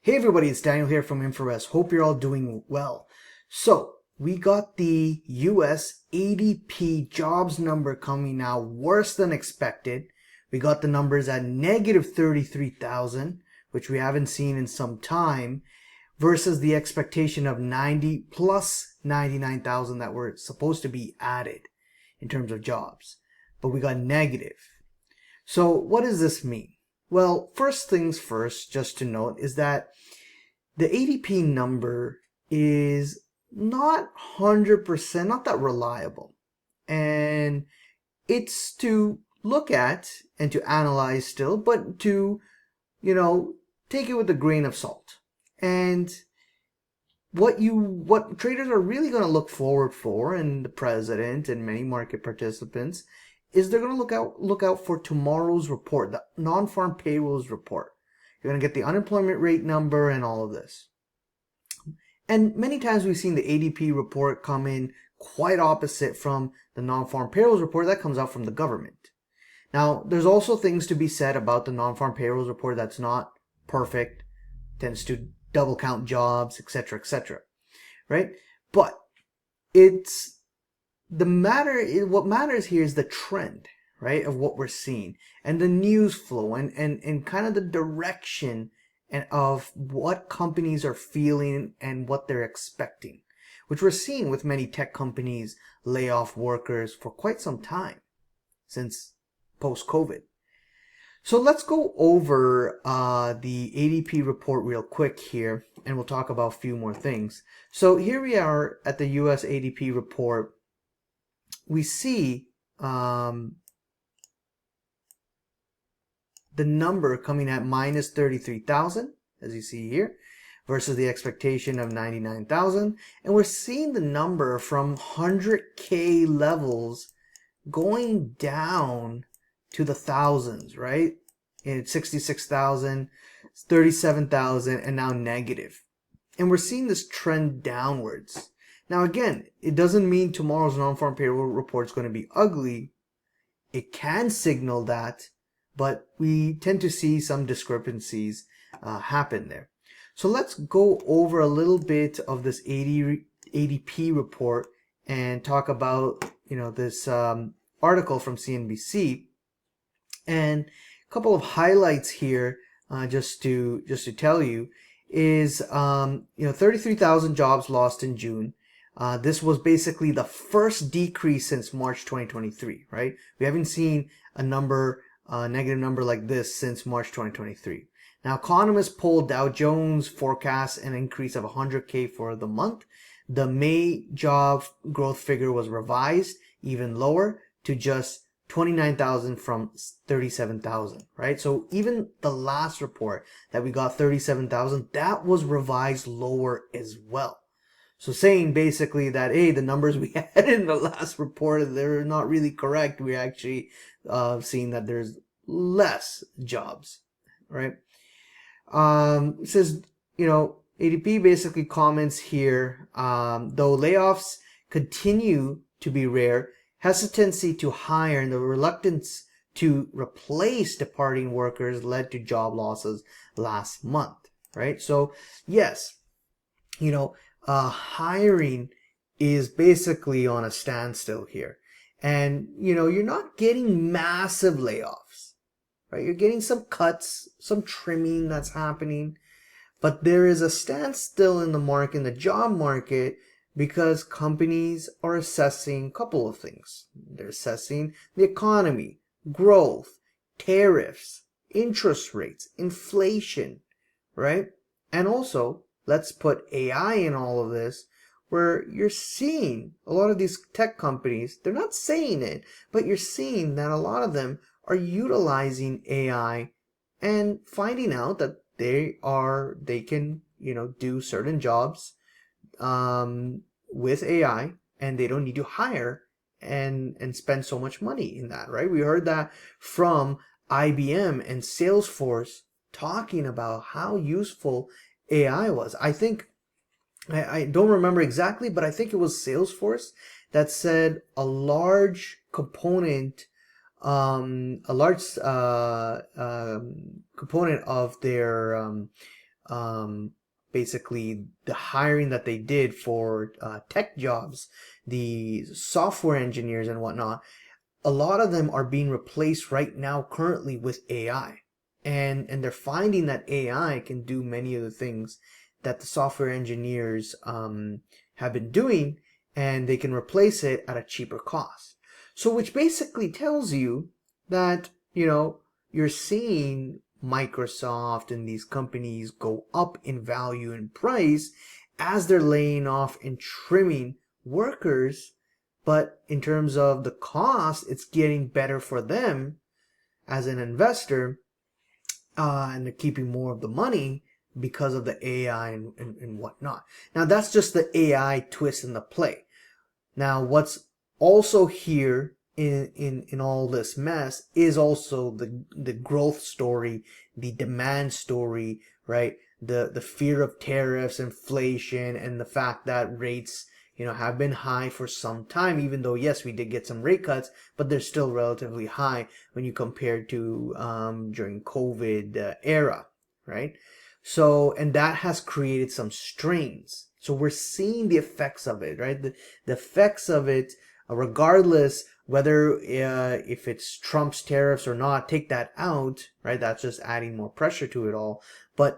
Hey everybody, it's Daniel here from Inforvest. Hope you're all doing well. So, we got the US ADP jobs number coming now worse than expected. We got the numbers at negative 33,000, which we haven't seen in some time, versus the expectation of 90 plus 99,000 that were supposed to be added in terms of jobs. But we got negative. So, what does this mean? Well, first things first, just to note, is that the ADP number is not 100%, not that reliable. And it's to look at and to analyze still, but to, take it with a grain of salt. And what traders are really going to look forward for, and the president and many market participants, is they're going to look out for tomorrow's report, the non-farm payrolls report. You're going to get the unemployment rate number and all of this. And many times we've seen the ADP report come in quite opposite from the non-farm payrolls report that comes out from the government. Now, there's also things to be said about the non-farm payrolls report that's not perfect, tends to double count jobs, etc., right? But what matters here is the trend, right, of what we're seeing and the news flow and kind of the direction and of what companies are feeling and what they're expecting, which we're seeing with many tech companies lay off workers for quite some time since post-COVID. So let's go over the ADP report real quick here, and we'll talk about a few more things. So here we are at the US ADP report. We see the number coming at minus 33,000, as you see here, versus the expectation of 99,000. And we're seeing the number from 100K levels going down to the thousands, right? It's 66,000, 37,000, and now negative. And we're seeing this trend downwards. Now, again, it doesn't mean tomorrow's non-farm payroll report is going to be ugly. It can signal that, but we tend to see some discrepancies happen there. So let's go over a little bit of this ADP report and talk about, this article from CNBC. And a couple of highlights here, just to tell you, is 33,000 jobs lost in June. This was basically the first decrease since March 2023, right? We haven't seen a negative number like this since March 2023. Now, economists polled Dow Jones forecasts an increase of 100K for the month. The May job growth figure was revised even lower to just 29,000 from 37,000, right? So even the last report that we got, 37,000, that was revised lower as well. So saying basically that, hey, the numbers we had in the last report, they're not really correct. We're actually seeing that there's less jobs, right? It says, ADP basically comments here, though layoffs continue to be rare, hesitancy to hire and the reluctance to replace departing workers led to job losses last month, right? So yes, hiring is basically on a standstill here. And, you're not getting massive layoffs, right? You're getting some cuts, some trimming that's happening, but there is a standstill in the market, in the job market, because companies are assessing a couple of things. They're assessing the economy, growth, tariffs, interest rates, inflation, right? And also, let's put AI in all of this, where you're seeing a lot of these tech companies, they're not saying it, but you're seeing that a lot of them are utilizing AI and finding out that they can, do certain jobs with AI, and they don't need to hire and spend so much money in that, right? We heard that from IBM and Salesforce talking about how useful AI was. I think, I don't remember exactly, but I think it was Salesforce that said a large component of their basically the hiring that they did for tech jobs, the software engineers and whatnot, a lot of them are being replaced right now currently with AI. And they're finding that AI can do many of the things that the software engineers have been doing, and they can replace it at a cheaper cost. So which basically tells you that, you're seeing Microsoft and these companies go up in value and price as they're laying off and trimming workers. But in terms of the cost, it's getting better for them as an investor, and they're keeping more of the money because of the AI and whatnot. Now, that's just the AI twist in the play. Now, what's also here in all this mess is also the growth story, the demand story, right? The fear of tariffs, inflation, and the fact that rates, have been high for some time, even though, yes, we did get some rate cuts, but they're still relatively high when you compare to during COVID era, right? So, and that has created some strains. So we're seeing the effects of it, right? The effects of it, regardless whether if it's Trump's tariffs or not, take that out, right? That's just adding more pressure to it all. But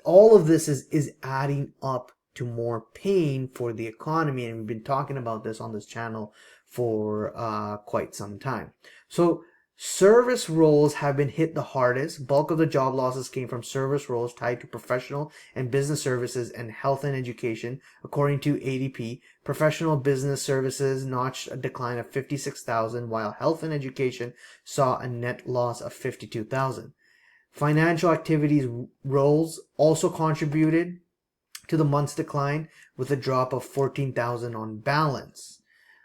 all of this is adding up to more pain for the economy, and we've been talking about this on this channel for quite some time. So service roles have been hit the hardest. Bulk of the job losses came from service roles tied to professional and business services and health and education, according to ADP. Professional business services notched a decline of 56,000, while health and education saw a net loss of 52,000. Financial activities roles also contributed to the month's decline, with a drop of 14,000 on balance.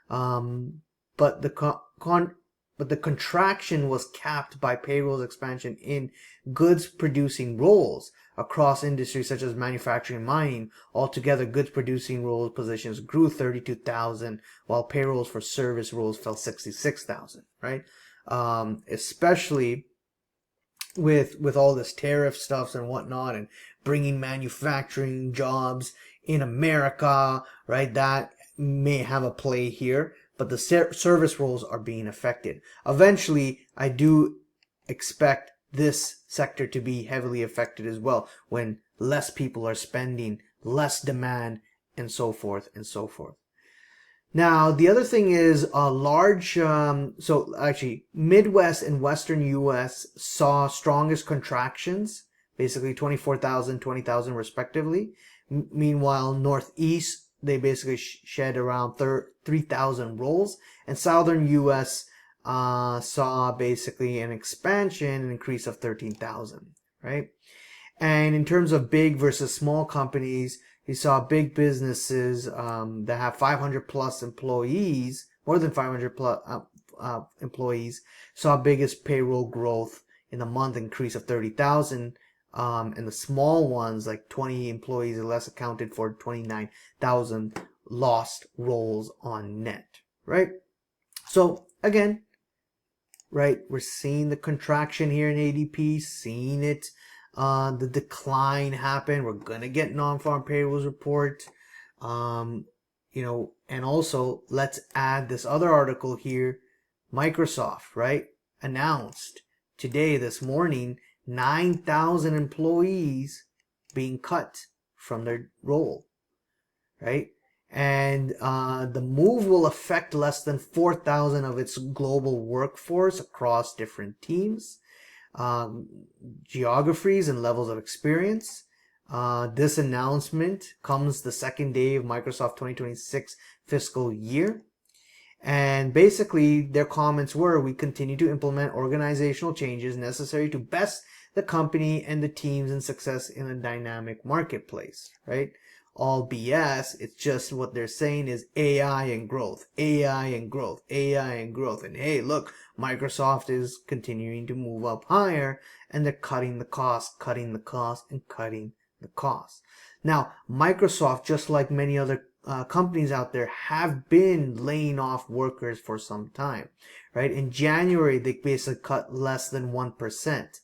But the contraction was capped by payrolls expansion in goods producing roles across industries such as manufacturing and mining. Altogether, goods producing roles positions grew 32,000, while payrolls for service roles fell 66,000, right? Especially with all this tariff stuff and whatnot, and bringing manufacturing jobs in America, right? That may have a play here, but the service roles are being affected. Eventually, I do expect this sector to be heavily affected as well, when less people are spending, less demand, and so forth and so forth. Now, the other thing is a large, so actually Midwest and Western US saw strongest contractions, basically 24,000, 20,000 respectively. Meanwhile, Northeast, they basically shed around 3,000 roles, and Southern US saw basically an expansion, an increase of 13,000, right? And in terms of big versus small companies, you saw big businesses that have 500 plus employees, more than 500 plus employees, saw biggest payroll growth in the month, increase of 30,000. And the small ones, like 20 employees or less, accounted for 29,000 lost roles on net, right? So again, right, we're seeing the contraction here in ADP, seeing it, the decline happen. We're gonna get non-farm payrolls report, and also let's add this other article here. Microsoft, right, announced today, this morning, 9,000 employees being cut from their role, right? And the move will affect less than 4,000 of its global workforce across different teams, geographies, and levels of experience. This announcement comes the second day of Microsoft 2026 fiscal year. And basically, their comments were, we continue to implement organizational changes necessary to best the company and the teams in success in a dynamic marketplace, right? All BS. It's just what they're saying is AI and growth, AI and growth, AI and growth. And hey, look, Microsoft is continuing to move up higher, and they're cutting the cost, cutting the cost, and cutting the cost. Now, Microsoft, just like many other companies out there, have been laying off workers for some time, right? In January, they basically cut less than 1%.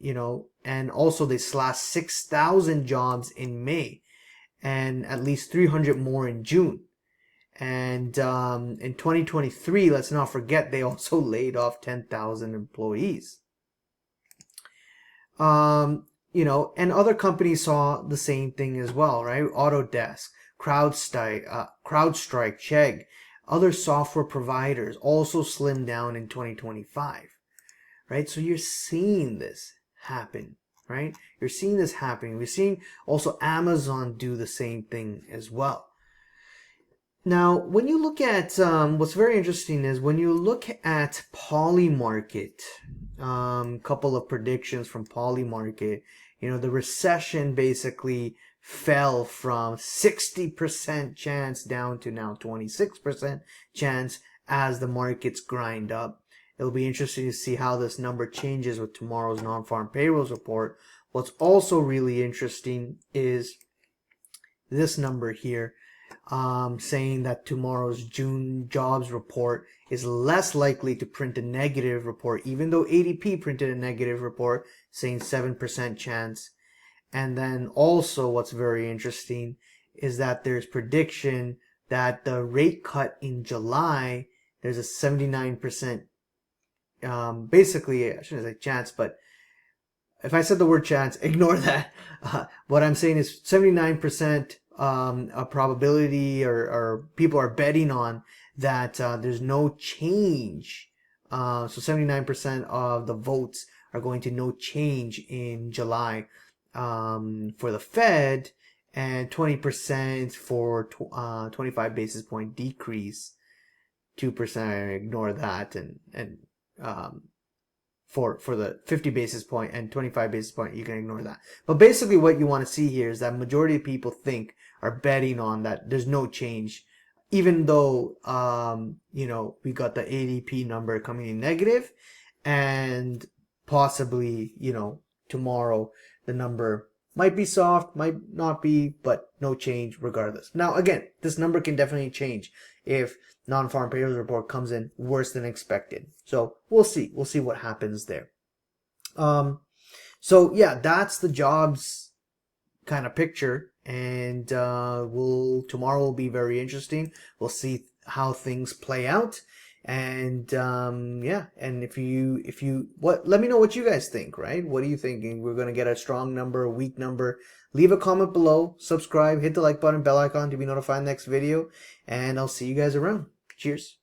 and also they slashed 6,000 jobs in May and at least 300 more in June. And in 2023, let's not forget, they also laid off 10,000 employees. And other companies saw the same thing as well, right? Autodesk, CrowdStrike, Chegg, other software providers also slimmed down in 2025, right? So you're seeing this happen, right? You're seeing this happening. We're seeing also Amazon do the same thing as well. Now, when you look at what's very interesting is when you look at Polymarket, couple of predictions from Polymarket, the recession basically fell from 60% chance down to now 26% chance as the markets grind up. It'll be interesting to see how this number changes with tomorrow's non-farm payrolls report. What's also really interesting is this number here, saying that tomorrow's June jobs report is less likely to print a negative report, even though ADP printed a negative report saying 7% chance. And then also what's very interesting is that there's prediction that the rate cut in July, there's a 79%, basically, I shouldn't say chance, but if I said the word chance, ignore that. What I'm saying is 79% a probability, or people are betting on that there's no change. So 79% of the votes are going to no change in July for the Fed, and 20% for 25 basis point decrease. 2%, ignore that, and for the 50 basis point and 25 basis point, you can ignore that. But basically what you want to see here is that majority of people are betting on that there's no change, even though, we got the ADP number coming in negative, and possibly, tomorrow the number might be soft, might not be, but no change regardless. Now, again, this number can definitely change if non-farm payrolls report comes in worse than expected. So we'll see. We'll see what happens there. So yeah, that's the jobs kind of picture, and tomorrow will be very interesting. We'll see how things play out. And yeah, and let me know what you guys think, right? What are you thinking? We're going to get a strong number, a weak number? Leave a comment below, subscribe, hit the like button, bell icon to be notified next video, and I'll see you guys around. Cheers.